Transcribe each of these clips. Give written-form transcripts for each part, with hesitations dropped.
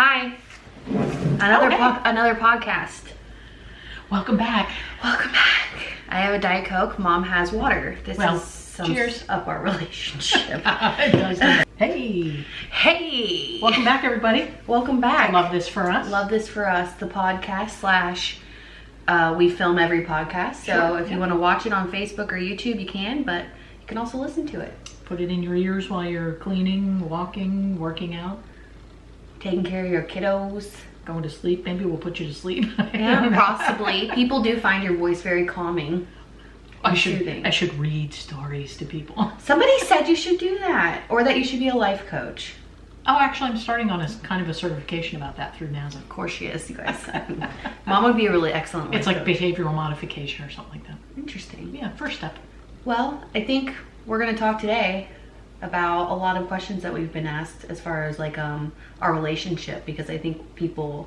Hi. Another podcast. Welcome back. Welcome back. I have a Diet Coke. Mom has water. This is some cheers of our relationship. Hey. Hey. Welcome back, everybody. Welcome back. Love This For Us. Love This For Us, the podcast / we film every podcast. So if you want to watch it on Facebook or YouTube, you can, but you can also listen to it. Put it in your ears while you're cleaning, walking, working out. Taking care of your kiddos. Going to sleep. Maybe we'll put you to sleep. Yeah, possibly. People do find your voice very calming. I should read stories to people. Somebody said you should do that, or that you should be a life coach. Oh, actually, I'm starting on a kind of a certification about that through NASA. Of course she is, you guys. Mom would be a really excellent life It's like coach. behavioral modification or something like that. Interesting. Yeah, first step. Well, I think we're going to talk today about a lot of questions that we've been asked as far as like our relationship, because I think people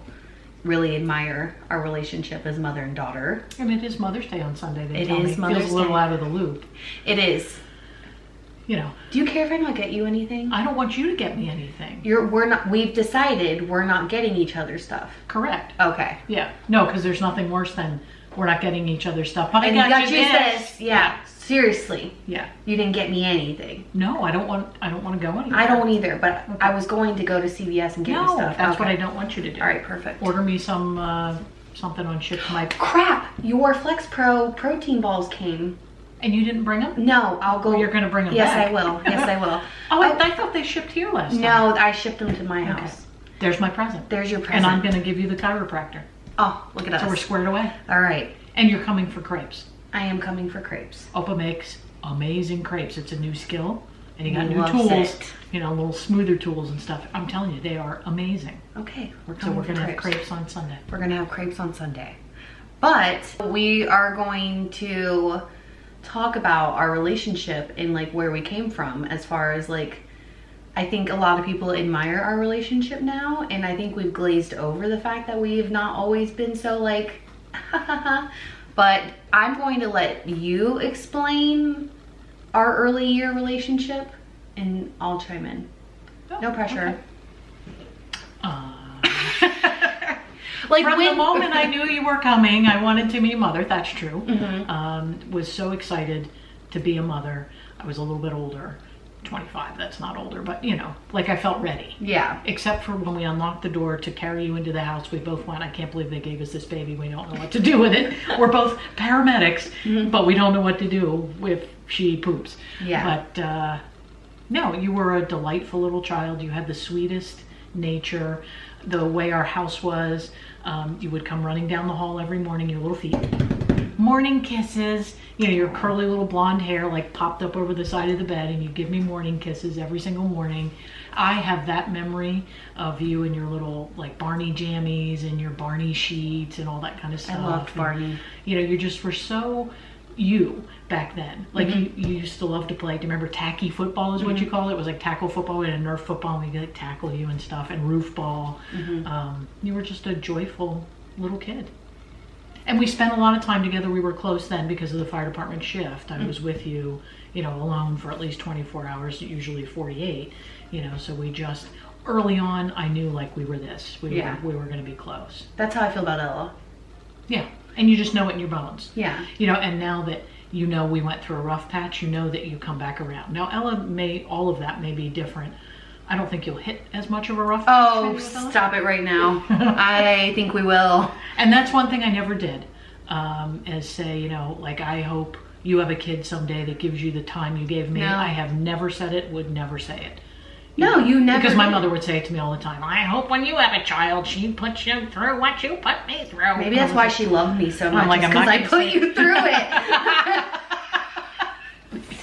really admire our relationship as mother and daughter. And it is Mother's Day on Sunday. They It tell is me. Mother's Feels a little Day. out of the loop. It is. You know. Do you care if I don't get you anything? I don't want you to get me anything. We've decided we're not getting each other stuff. Correct. Okay. Yeah. No, because there's nothing worse than we're not getting each other stuff. But And I got you this. Yeah. Seriously. Yeah. You didn't get me anything. No, I don't want to go anywhere. I don't either, but Okay. I was going to go to CVS and get you stuff. That's what I don't want you to do. All right, perfect. Order me some something on ship to my. Crap! Your Flex Pro protein balls came. And you didn't bring them? No, I'll go. Or you're going to bring them Yes, back? I will. Yes, I will. I thought they shipped here last time. No, I shipped them to my Okay. house. There's my present. There's your present. And I'm going to give you the chiropractor. Oh, look at us. So we're squared away. All right. And you're coming for crepes. I am coming for crepes. Opa makes amazing crepes. It's a new skill. And you got new Loves tools. it. You know, little smoother tools and stuff. I'm telling you, they are amazing. Okay. So we're going to have crepes on Sunday. We're going to have crepes on Sunday. But we are going to talk about our relationship and like where we came from, as far as like, I think a lot of people admire our relationship now, and I think we've glazed over the fact that we've not always been so like but I'm going to let you explain our early year relationship and I'll chime in. No pressure. Like from the moment I knew you were coming, I wanted to be a mother. That's true. Mm-hmm. Was so excited to be a mother. I was a little bit older, 25. That's not older, but you know, like I felt ready. Yeah. Except for when we unlocked the door to carry you into the house, we both went, I can't believe they gave us this baby. We don't know what to do with it. We're both paramedics, but we don't know what to do if she poops. Yeah. But no, you were a delightful little child. You had the sweetest nature. The way our house was, you would come running down the hall every morning, your little feet. Morning kisses, you know, your curly little blonde hair like popped up over the side of the bed, and you give me morning kisses every single morning. I have that memory of you and your little like Barney jammies and your Barney sheets and all that kind of stuff. I loved Barney. And, you know, you just were so you back then. Like you used to love to play. Do you remember tacky football is what you call it? It was like tackle football. We had a Nerf football and we'd like tackle you and stuff, and roof ball. You were just a joyful little kid. And we spent a lot of time together. We were close then because of the fire department shift. I was with you, you know, alone for at least 24 hours, usually 48, you know, so we just, early on, I knew like we were this. We were going to be close. That's how I feel about Ella. Yeah. And you just know it in your bones. Yeah. You know, and now that you know we went through a rough patch, you know that you come back around. Now, Ella all of that may be different. I don't think you'll hit as much of a rough patch. Oh, stop it right now. I think we will. And that's one thing I never did, is say, you know, like, I hope you have a kid someday that gives you the time you gave me. No. I have never said it, would never say it. No, you never. Because my mother would say it to me all the time. I hope when you have a child, she puts you through what you put me through. Maybe that's why she loved me so much. Like, because I put you through it.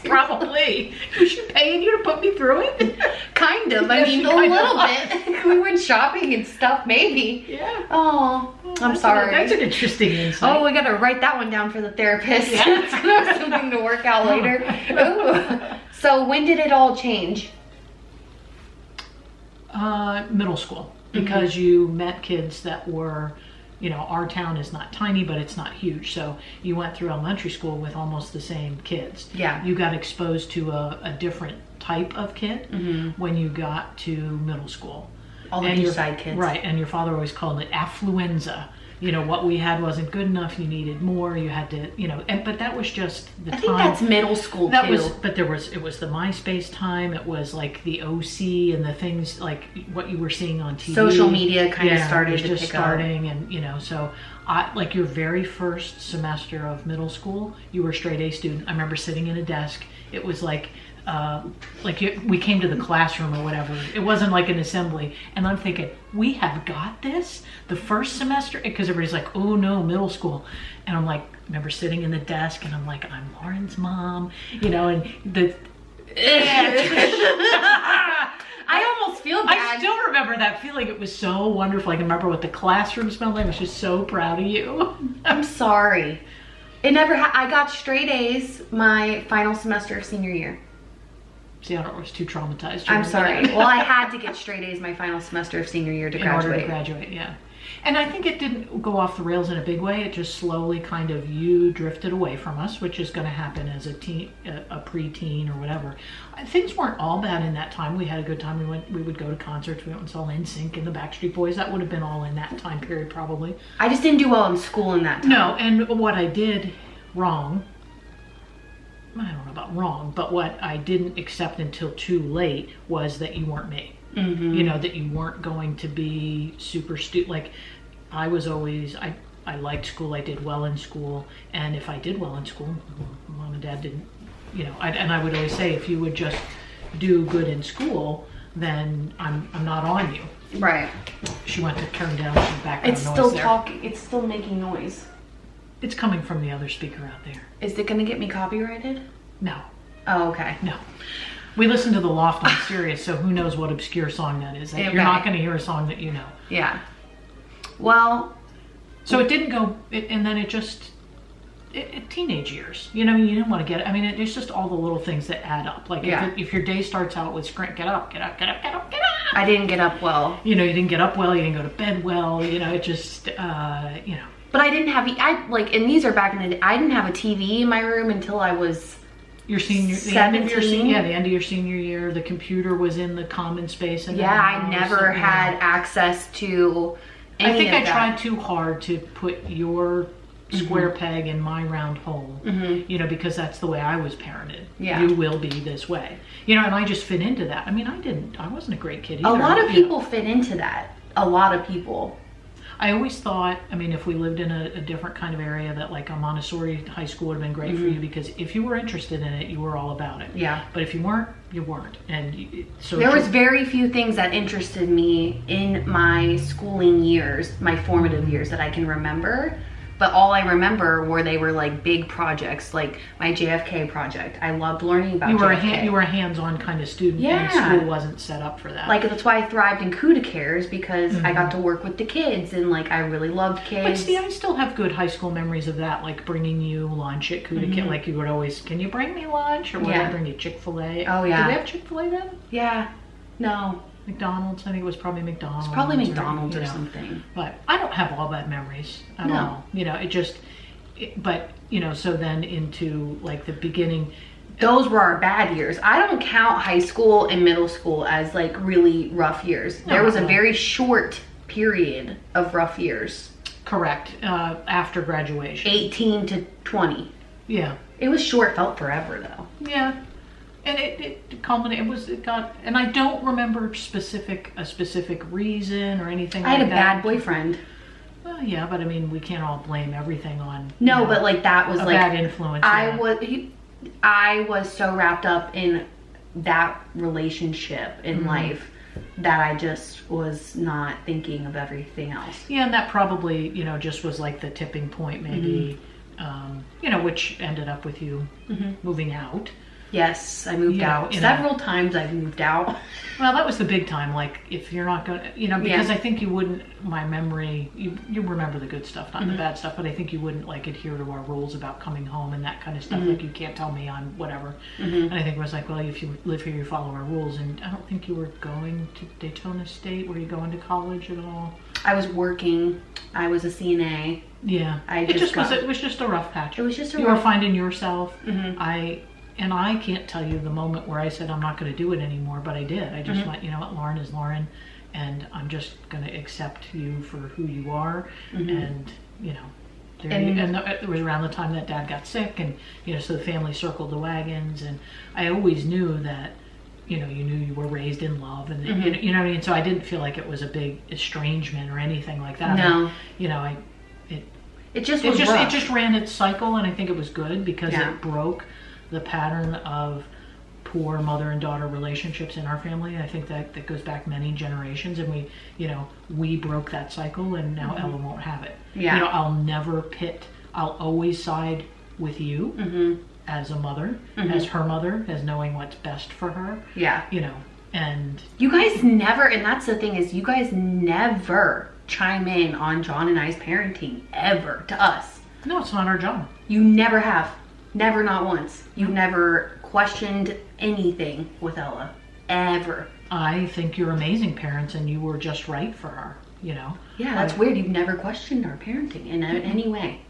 Probably. Was she paying you to put me through it? Kind of. I mean, a little bit. We went shopping and stuff, maybe. Yeah. Oh, I'm sorry. That's an interesting insight. Oh, we gotta write that one down for the therapist. Yeah. It's gonna have something to work out later. Ooh. So when did it all change? Middle school. Because you met kids that were, you know, our town is not tiny, but it's not huge. So you went through elementary school with almost the same kids. Yeah. You got exposed to a different type of kid when you got to middle school. All the beachside kids. Right, and your father always called it affluenza. You know, what we had wasn't good enough. You needed more. You had to, you know, but that was just the time. I think that's middle school too. It was the MySpace time. It was like the OC and the things like what you were seeing on TV. Social media kind of started to just pick starting, up. and you know, so like your very first semester of middle school, you were a straight A student. I remember sitting at a desk. It was like we came to the classroom or whatever. It wasn't like an assembly. And I'm thinking, we have got this the first semester? Because everybody's like, oh no, middle school. And I'm like, remember sitting in the desk and I'm like, I'm Lauren's mom, you know, and I almost feel bad. I still remember that feeling. It was so wonderful. I can remember what the classroom smelled like. I was just so proud of you. I'm sorry. It never I got straight A's my final semester of senior year. See, I was too traumatized. I'm sorry. Well, I had to get straight A's my final semester of senior year to graduate. In order to graduate, yeah. And I think it didn't go off the rails in a big way. It just slowly kind of, you drifted away from us, which is going to happen as a teen, a preteen or whatever. Things weren't all bad in that time. We had a good time. We would go to concerts. We went and saw NSYNC and the Backstreet Boys. That would have been all in that time period probably. I just didn't do well in school in that time. No, and what I did wrong, I don't know about wrong, but what I didn't accept until too late was that you weren't me. Mm-hmm. You know, that you weren't going to be super like I was always, I liked school, I did well in school, and if I did well in school, mom and dad didn't, you know, and I would always say, if you would just do good in school, then I'm not on you. Right. She went to turn down some background noise. It's still talking, it's still making noise. It's coming from the other speaker out there. Is it gonna get me copyrighted? No. Oh, okay. No. We listen to The Loft on Sirius, so who knows what obscure song that is. Okay. You're not going to hear a song that you know. Yeah. Well. So it didn't go, and then it just, teenage years. You know, you didn't want to get, I mean, it's just all the little things that add up. Like if your day starts out with get up, get up, get up, get up, get up. I didn't get up well. You know, you didn't get up well, you didn't go to bed well, you know, it just, you know. But I didn't have, and these are back in the day, I didn't have a TV in my room until I was the end of your senior year. The computer was in the common space. I never had access to any I think of I tried too hard to put your square peg in my round hole, you know, because that's the way I was parented. Yeah. You will be this way. You know, and I just fit into that. I mean, I wasn't a great kid either. A lot of people fit into that. A lot of people. I always thought, I mean, if we lived in a different kind of area, that like a Montessori high school would have been great for you, because if you were interested in it, you were all about it. Yeah. But if you weren't, you weren't. And so there was very few things that interested me in my schooling years, my formative years, that I can remember. But all I remember they were like big projects, like my JFK project. I loved learning about JFK. You were a hands-on kind of student, and school wasn't set up for that. Like, that's why I thrived in CUDA cares, because I got to work with the kids, and like I really loved kids. But see, I still have good high school memories of that, like bringing you lunch at CUDA care. Like you would always, can you bring me lunch? Or would I bring you Chick-fil-A? Oh yeah. Did we have Chick-fil-A then? Yeah. No. McDonald's, I think it was probably McDonald's. It's probably McDonald's or something. But I don't have all bad memories at all. You know, but, you know, so then into like the beginning. Those were our bad years. I don't count high school and middle school as like really rough years. There was a very short period of rough years. Correct. After graduation. 18 to 20. Yeah. It was short, felt forever though. Yeah. And it culminated, and I don't remember a specific reason or anything like that. I had a bad boyfriend. Well, yeah, but I mean, we can't all blame everything on. No, but like that was like bad influence. I was so wrapped up in that relationship in life that I just was not thinking of everything else. Yeah, and that probably, you know, just was like the tipping point, maybe, you know, which ended up with you moving out. Yes, I moved out. Several times I've moved out. Well, that was the big time. Like, if you're not going to, you know, because I think you wouldn't, my memory, you remember the good stuff, not the bad stuff, but I think you wouldn't, like, adhere to our rules about coming home and that kind of stuff. Like, you can't tell me I'm whatever. And I think it was like, well, if you live here, you follow our rules. And I don't think you were going to Daytona State. Were you going to college at all? I was working. I was a CNA. Yeah. It was just a rough patch. It was just a rough. You were finding yourself. And I can't tell you the moment where I said I'm not going to do it anymore, but I did. I just went, you know what, Lauren is Lauren. and I'm just going to accept you for who you are. And, you know, it was around the time that Dad got sick, and, you know, so the family circled the wagons, and I always knew that, you know, you knew you were raised in love, and you know what I mean? So I didn't feel like it was a big estrangement or anything like that. No. You know, it just ran its cycle, and I think it was good because it broke the pattern of poor mother and daughter relationships in our family. I think that goes back many generations, and we broke that cycle, and now Ella won't have it. Yeah. You know, I'll never pit. I'll always side with you as a mother, as her mother, as knowing what's best for her. Yeah. You know, and you guys never, and that's the thing, is you guys never chime in on John and I's parenting ever to us. No, it's not our job. You never have. Never, not once. You never questioned anything with Ella. Ever. I think you're amazing parents, and you were just right for her, you know? Yeah, that's weird. You've never questioned our parenting in any way.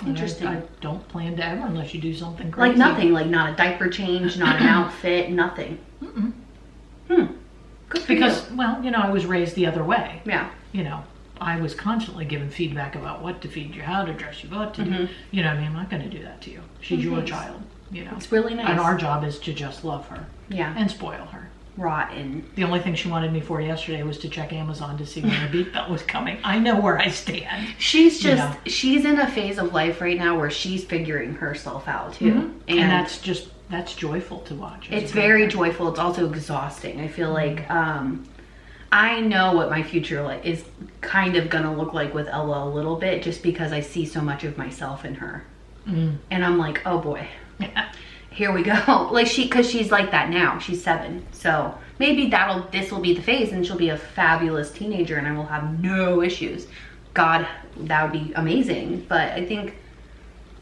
Interesting. I don't plan to ever, unless you do something crazy. Like nothing, like not a diaper change, not an outfit, nothing. Good for you. Well, you know, I was raised the other way. Yeah. You know, I was constantly given feedback about what to feed you, how to dress you, what to do. You know what I mean? I'm not going to do that to you. She's your child, you know. It's really nice. And our job is to just love her. Yeah. And spoil her. Rotten. The only thing she wanted me for yesterday was to check Amazon to see when the beat belt was coming. I know where I stand. She's just, she's in a phase of life right now where she's figuring herself out too. And that's joyful to watch. It's very joyful. It's also exhausting. I feel like, I know what my future is kind of gonna look like with Ella a little bit, just because I see so much of myself in her. And I'm like, oh boy. Here we go. Like cause she's like that now. She's 7. So maybe this will be the phase, and she'll be a fabulous teenager, and I will have no issues. God, that would be amazing. But I think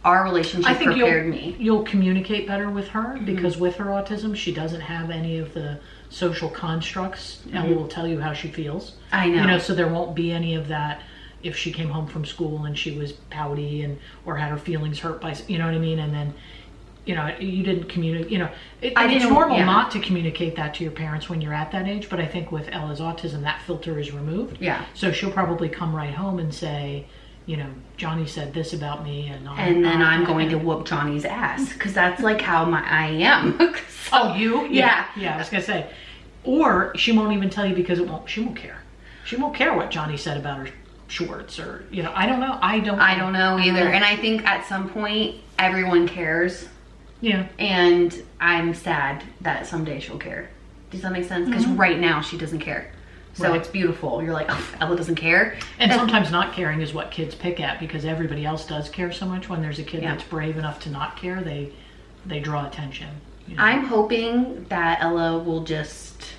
our relationship prepared me. You'll communicate better with her, because with her autism, she doesn't have any of the social constructs. Ella will tell you how she feels. I know. You know, so there won't be any of that if she came home from school and she was pouty or had her feelings hurt by, you know what I mean? And then, you know, you didn't communicate, you know, it's normal not to communicate that to your parents when you're at that age, but I think with Ella's autism, that filter is removed. Yeah. So she'll probably come right home and say, you know, Johnny said this about me, and then I'm going to whoop Johnny's ass, because that's like how I am. So, oh, you? Yeah. Yeah, I was gonna say. Or she won't even tell you because she won't care. She won't care what Johnny said about her shorts, or, you know, I don't know. I don't know either. And I think at some point everyone cares. Yeah. And I'm sad that someday she'll care. Does that make sense? Because right now she doesn't care. So it's beautiful. You're like, oh, Ella doesn't care. And sometimes not caring is what kids pick at, because everybody else does care so much. When there's a kid that's brave enough to not care, they draw attention. You know? I'm hoping that Ella will just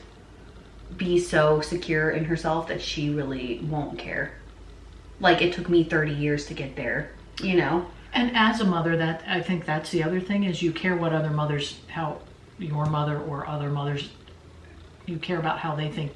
be so secure in herself that she really won't care. Like, it took me 30 years to get there, you know? And as a mother, I think that's the other thing, is you care what other mothers, how your mother or other mothers, you care about how they think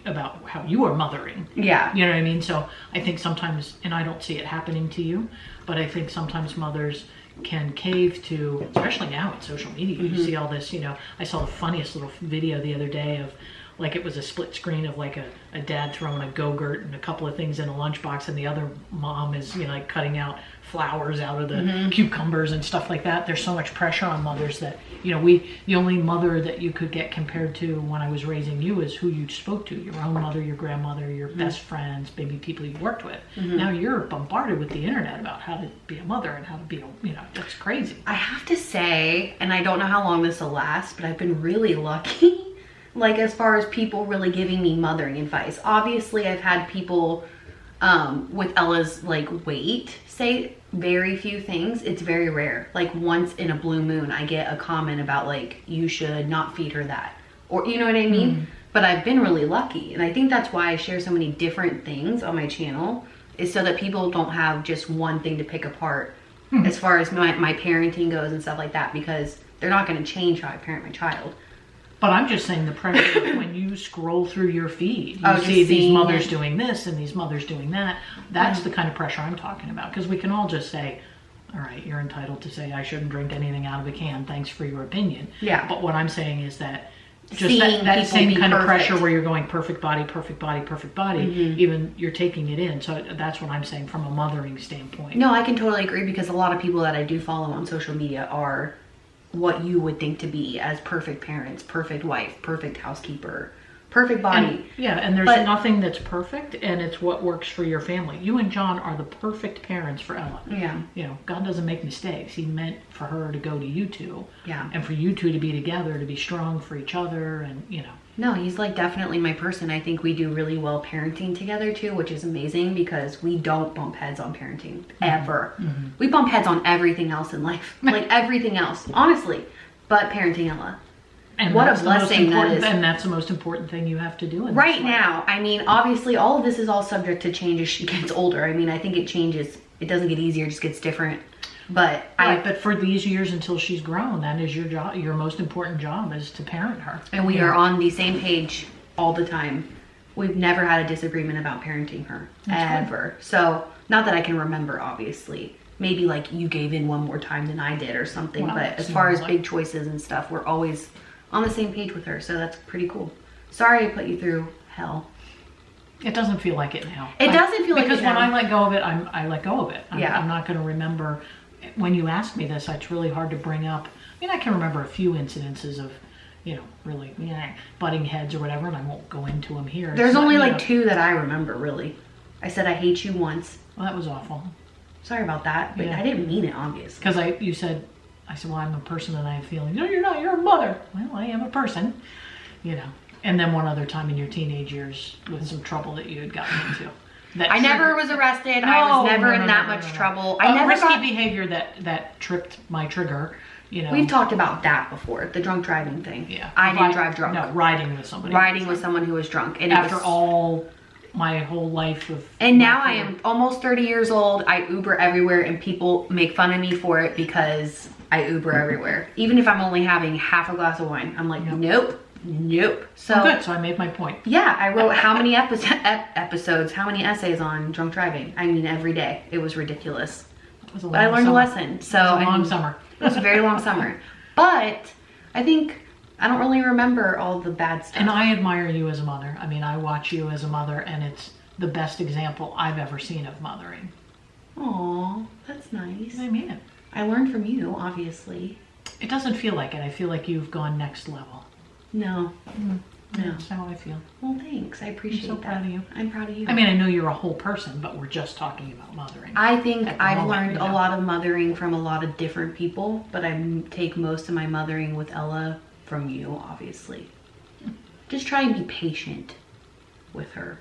about how you are mothering. Yeah. You know what I mean? So I think sometimes, and I don't see it happening to you, but I think sometimes mothers can cave to, especially now with social media, you see all this, you know. I saw the funniest little video the other day of, like, it was a split screen of like a dad throwing a Go-Gurt and a couple of things in a lunchbox, and the other mom is, you know, like cutting out flowers out of the cucumbers and stuff like that. There's so much pressure on mothers that, you know, the only mother that you could get compared to when I was raising you is who you spoke to, your own mother, your grandmother, your best friends, maybe people you worked with. Now you're bombarded with the internet about how to be a mother and how to be a, you know, that's crazy. I have to say, and I don't know how long this will last, but I've been really lucky. Like, as far as people really giving me mothering advice. Obviously, I've had people with Ella's, like, weight say very few things. It's very rare. Like, once in a blue moon, I get a comment about, like, you should not feed her that. Or, you know what I mean? But I've been really lucky. And I think that's why I share so many different things on my channel, is so that people don't have just one thing to pick apart as far as my parenting goes and stuff like that, because they're not going to change how I parent my child. But I'm just saying the pressure when you scroll through your feed, you see these mothers doing this and these mothers doing that. That's the kind of pressure I'm talking about. Because we can all just say, all right, you're entitled to say I shouldn't drink anything out of a can. Thanks for your opinion. Yeah. But what I'm saying is that just seeing that people same be kind of perfect. pressure where you're going perfect body, perfect body, perfect body. Even you're taking it in. So that's what I'm saying from a mothering standpoint. No, I can totally agree, because a lot of people that I do follow on social media are what you would think to be as perfect parents, perfect wife, perfect housekeeper, perfect body. And there's nothing that's perfect, and it's what works for your family. You and John are the perfect parents for Ella. Yeah. You know, God doesn't make mistakes. He meant for her to go to you two. Yeah. And for you two to be together, to be strong for each other, and, you know. No, he's like definitely my person. I think we do really well parenting together too, which is amazing, because we don't bump heads on parenting ever. We bump heads on everything else in life, like everything else, honestly, but parenting Ella. And what a blessing that is. And that's the most important thing you have to do in right this life. now. I mean, obviously all of this is all subject to change as she gets older. I mean, I think it changes. It doesn't get easier, it just gets different. But but for these years until she's grown, that is your job. Your most important job is to parent her. And we are on the same page all the time. We've never had a disagreement about parenting her, ever. So, not that I can remember, obviously. Maybe like you gave in one more time than I did or something. Well, but as far as big choices and stuff, we're always on the same page with her. So that's pretty cool. Sorry I put you through hell. It doesn't feel like it now. It doesn't feel like it because when now. I let go of it, I let go of it. Yeah. I'm not going to remember. When you ask me this, it's really hard to bring up. I mean, I can remember a few incidences of, you know, really butting heads or whatever, and I won't go into them here. There's only like 2 that I remember, really. I said I hate you once. Well, that was awful. Sorry about that, but Yeah. I didn't mean it, obviously. Because I said, well, I'm a person and I have feelings. No, you're not. You're a mother. Well, I am a person, you know. And then one other time in your teenage years with some trouble that you had gotten into. I never was arrested. I was never in that much trouble. I never risky got behavior that tripped my trigger. You know, We've talked about that before, the drunk driving thing. Yeah, I didn't drive drunk. No, riding with somebody. Riding with someone who was drunk. And After all my whole life of. And now I am almost 30 years old. I Uber everywhere, and people make fun of me for it because I Uber everywhere. Even if I'm only having half a glass of wine, I'm like, nope. So good. So I made my point. Yeah, I wrote how many episodes, how many essays on drunk driving? I mean, every day. It was ridiculous. But I learned a lesson. So it was a long summer. It was a very long summer. But I think I don't really remember all the bad stuff. And I admire you as a mother. I mean, I watch you as a mother, and it's the best example I've ever seen of mothering. Aw, that's nice. I mean it. I learned from you, obviously. It doesn't feel like it. I feel like you've gone next level. No. No. That's how I feel. Well, thanks. I appreciate that. I'm so proud of you. I'm proud of you. I mean, I know you're a whole person, but we're just talking about mothering. I think I've moment, learned you know. a lot of mothering from a lot of different people, but I take most of my mothering with Ella from you, obviously. Just try and be patient with her.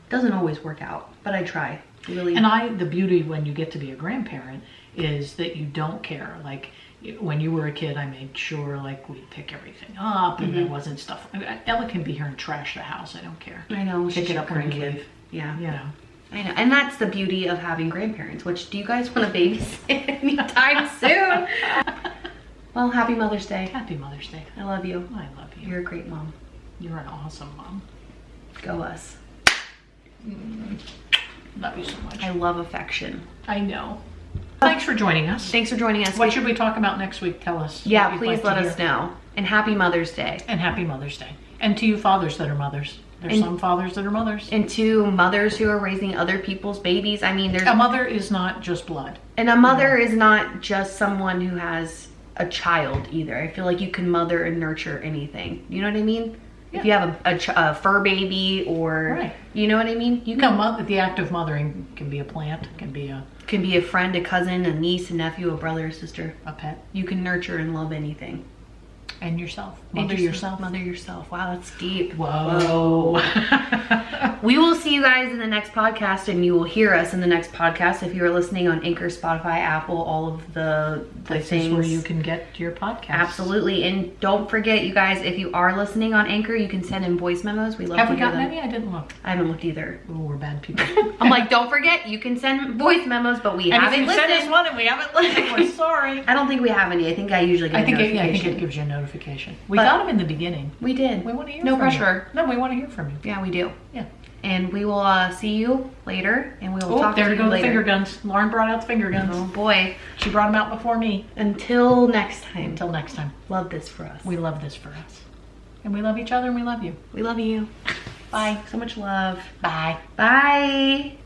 Doesn't always work out, but I try. Really. And the beauty when you get to be a grandparent is that you don't care. Like, when you were a kid, I made sure, like, we'd pick everything up and there wasn't stuff. Ella can be here and trash the house. I don't care. I know. Pick it up when you grandkid. leave. Yeah. You know. I know. And that's the beauty of having grandparents, which, do you guys want to babysit anytime soon? Well, happy Mother's Day. Happy Mother's Day. I love you. I love you. You're a great mom. You're an awesome mom. Go us. Love you so much. I love affection. I know. Thanks for joining us. Thanks for joining us. What should we talk about next week? Tell us. Yeah, what you'd please like let to us hear. know. And happy Mother's Day. And happy Mother's Day. And to you fathers that are mothers. There's some fathers that are mothers. And to mothers who are raising other people's babies. I mean, there's A mother is not just blood. And a mother is not just someone who has a child either. I feel like you can mother and nurture anything. You know what I mean? Yeah. If you have a fur baby or, Right. you know what I mean? You No, can the act of mothering can be a plant, can be a friend, a cousin, a niece, a nephew, a brother, a sister. pet, You can nurture and love anything. and yourself. And Mother yourself. Mother yourself. Wow, that's deep. Whoa. We will see you guys in the next podcast, and you will hear us in the next podcast if you are listening on Anchor, Spotify, Apple, all of the Places things where you can get your podcast. Absolutely. And don't forget, you guys, if you are listening on Anchor, you can send in voice memos. We love Have to we hear gotten them. any? I didn't look. I haven't looked either. Oh, we're bad people. I'm like, don't forget, you can send voice memos, but we And haven't if you send us listened. one and we haven't listened, we're sorry. I don't think we have any. I think I usually get I think a it notification. gives you a notification. We But- got them in the beginning. We did. We want to hear No from pressure. you. No, we want to hear from you. Yeah, we do. Yeah. And we will see you later, and we will Oh, talk to there you go the later. finger guns. Lauren brought out the finger guns. Oh boy. She brought them out before me. Until next time. Until next time. Love this for us. We love this for us. And we love each other and we love you. We love you. Bye. So much love. Bye. Bye.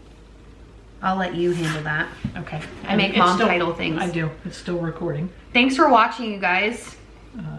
I'll let you handle that. Okay. I make mom title things. I do. It's still recording. Thanks for watching, you guys.